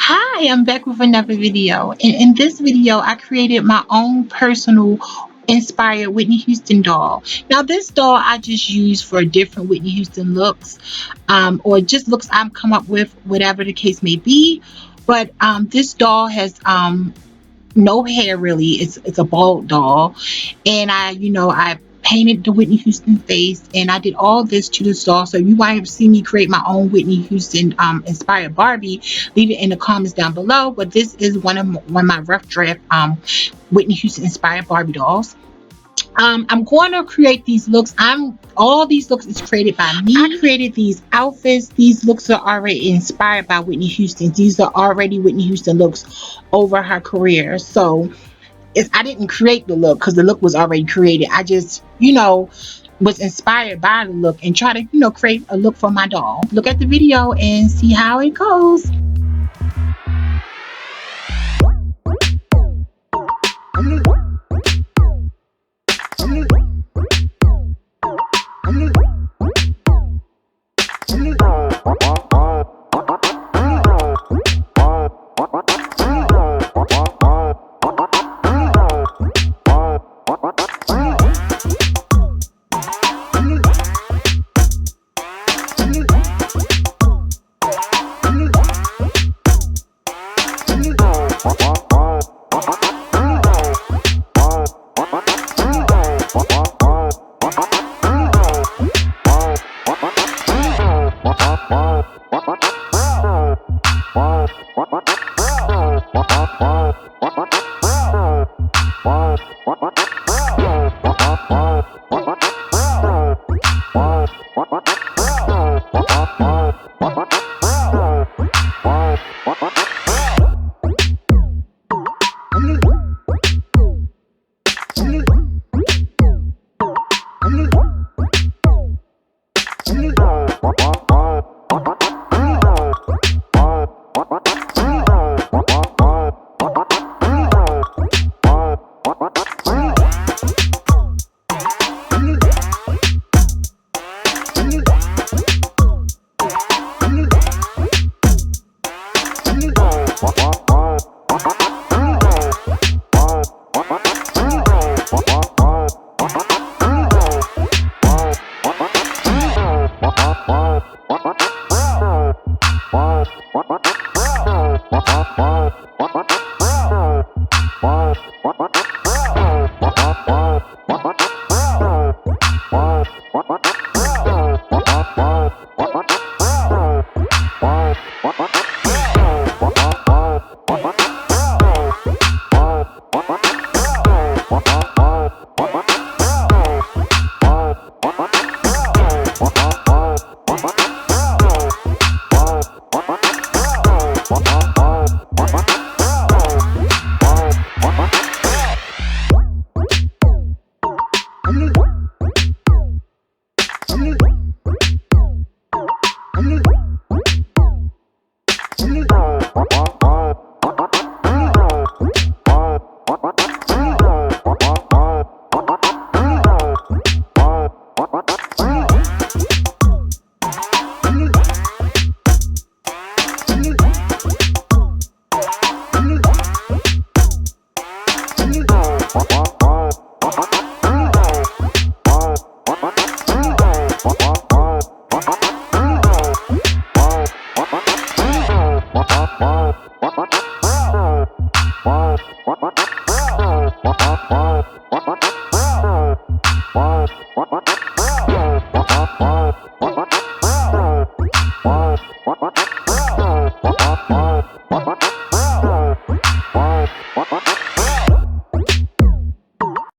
Hi, I'm back with another video. And in this video, I created my own personal inspired Whitney Houston doll. Now, this doll I just use for different Whitney Houston looks, or just looks I've come up with, whatever the case may be. But this doll has no hair really. It's a bald doll, and I painted the Whitney Houston face, and I did all this to this doll. So you might have seen me create my own Whitney Houston inspired Barbie. Leave it in the comments down below. But this is one of my rough draft Whitney Houston inspired Barbie dolls. I'm going to create these looks. All these looks is created by me. I created these outfits. These looks are already inspired by Whitney Houston. These are already Whitney Houston looks over her career. So I didn't create the look because the look was already created. I just, was inspired by the look and try to, create a look for my doll. Look at the video and see how it goes.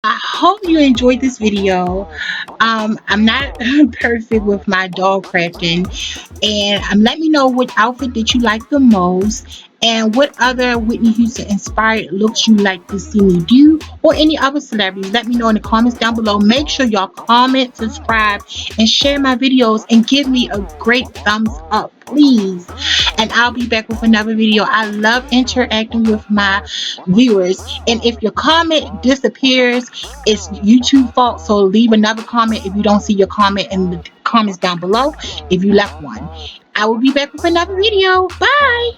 I hope you enjoyed this video. I'm not perfect with my doll crafting, and let me know what outfit that you like the most, and what other Whitney Houston inspired looks you like to see me do, or any other celebrities. Let me know in the comments down below. Make sure y'all comment, subscribe, and share my videos, and give me a great thumbs up, please. And I'll be back with another video. I love interacting with my viewers, and if your comment disappears, it's YouTube fault. So leave another comment if you don't see your comment in the comments down below if you left one. I will be back with another video. Bye.